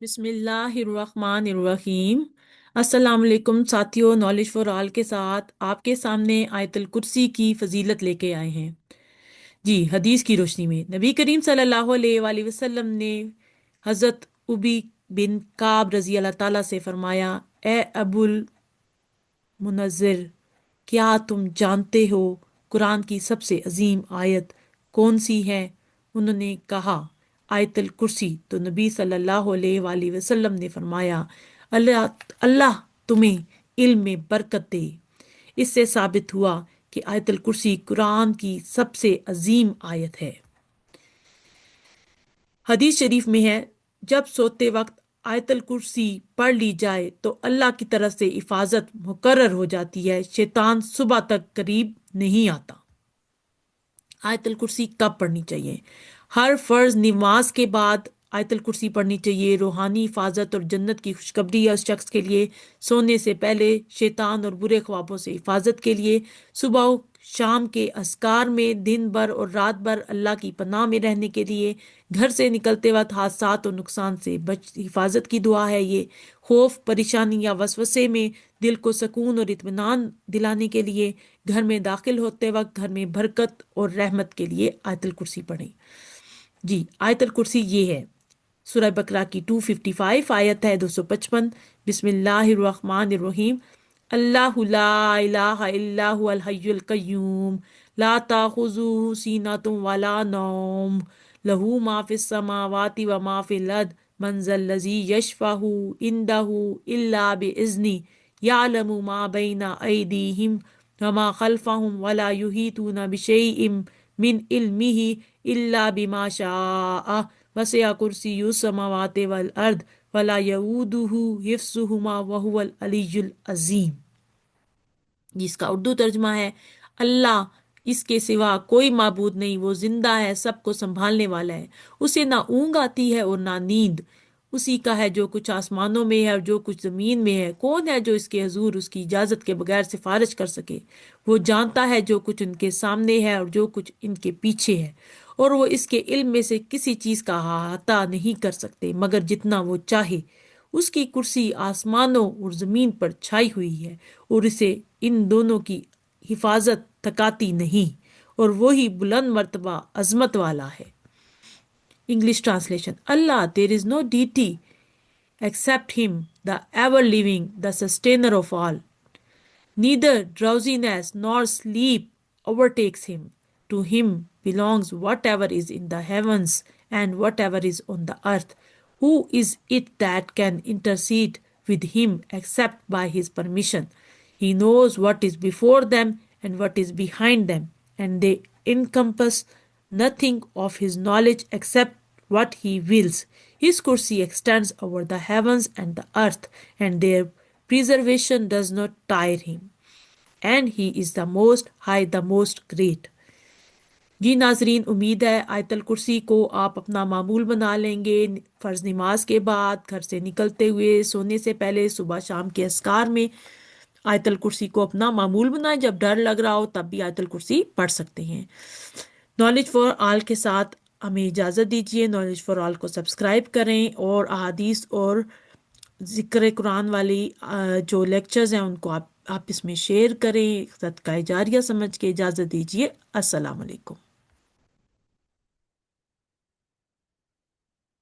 बिस्मिल्लाहिर्रहमानिर्रहीम। अस्सलाम वालेकुम साथियों, नॉलेज फॉर ऑल के साथ आपके सामने आयतुल कुर्सी की फजीलत लेके आए हैं। जी, हदीस की रोशनी में नबी करीम सल्लल्लाहु अलैहि वसल्लम ने हज़रत उबी बिन काब रजी अल्लाह ताला से फरमाया, ए अबुल मुनज़्ज़िर, क्या तुम जानते हो कुरान की सबसे अजीम आयत कौन सी है? उन्होंने कहा, आयतल कुर्सी। तो नबी सल्लल्लाहु अलैहि वसल्लम ने फरमाया, अल्लाह अल्लाह तुम्हें इल्म में बरकत दे। इससे साबित हुआ कि आयतल कुर्सी कुरान की सबसे अजीम आयत है। हदीस शरीफ में है, जब सोते वक्त आयतल कुर्सी पढ़ ली जाए तो अल्लाह की तरफ से हिफाजत मुकर्रर हो जाती है, शैतान सुबह तक करीब नहीं आता। आयतल कुर्सी कब पढ़नी चाहिए? हर फर्ज नमाज के बाद आयतल कुर्सी पढ़नी चाहिए। रूहानी हिफाजत और जन्नत की खुशखबरी है उस शख्स के लिए। सोने से पहले शैतान और बुरे ख्वाबों से हिफाजत के लिए। सुबह शाम के अस्कार में दिन भर और रात भर अल्लाह की पनाह में रहने के लिए। घर से निकलते वक्त हादसात और नुकसान से हिफाजत की दुआ है ये। खौफ, परेशानी या वसवसे में दिल को सुकून और इत्मीनान दिलाने के लिए। घर में दाखिल होते वक्त घर में बरकत और रहमत के लिए आयतल कुर्सी पढ़ें। जी, आयतल कुर्सी ये है। सूरह बकरा की 255 आयत है 255। बिस्मिल्लाहिर्रहमानिर्रहीम। अल्लाहु ला इलाहा इल्ला हुवल हय्युल कय्यूम ला ताखुजुहु सीनतुम वला नौम लहू मा फिस समावाति व मा फिल अर्द मन ज़ल्लज़ी यशफ़अहु इंदहु इल्ला बिइज़्नि यअलमु मा बैना अयदीहिम व मा खल्फ़हुम वला युहीतूना बिशैइन मिन इल्मिही इल्ला बिमा शाअ वसिअ कुर्सियुस समावाति वल अर्द वला यऊदुहु हिफ्ज़ुहुमा व हुवल अलियुल अज़ीम। जिसका उर्दू तर्जमा है, अल्लाह, इसके सिवा कोई माबूद नहीं, वो जिंदा है, सबको संभालने वाला है। उसे ना ऊँग आती है और ना नींद। उसी का है जो कुछ आसमानों में है और जो कुछ जमीन में है। कौन है जो इसके हजूर उसकी इजाजत के बगैर सिफारिश कर सके? वो जानता है जो कुछ उनके सामने है और जो कुछ इनके पीछे है, और वो इसके इल्म में से किसी चीज का अहाता नहीं कर सकते मगर जितना वो चाहे। उसकी कुर्सी आसमानों और जमीन पर छाई हुई है और इसे इन दोनों की हिफाजत थकाती नहीं, और वो ही बुलंद मर्तबा अजमत वाला है। English translation. Allah, there is no deity except him, the ever living, the sustainer of all. Neither drowsiness nor sleep overtakes him. To him belongs whatever is in the heavens and whatever is on the earth. Who is it that can intercede with him except by his permission? He knows what is before them and what is behind them, and they encompass nothing of his knowledge except what he wills. His kursi extends over the heavens and the earth, and their preservation does not tire him. And he is the most high, the most great. जी नाजरीन, उम्मीद है आयतल कुर्सी को आप अपना मामूल बना लेंगे। फ़र्ज नमाज के बाद, घर से निकलते हुए, सोने से पहले, सुबह शाम के अस्कार में आयतल कुर्सी को अपना मामूल बनाएं। जब डर लग रहा हो तब भी आयतल कुर्सी पढ़ सकते हैं। नॉलेज फॉर ऑल के साथ हमें इजाज़त दीजिए। नॉलेज फॉर ऑल को सब्सक्राइब करें और अहादीस और ज़िक्र कुरान वाली जो लेक्चर्स हैं उनको आप इसमें शेयर करें। सदका जारिया समझ के इजाज़त दीजिए। अस्सलाम वालेकुम।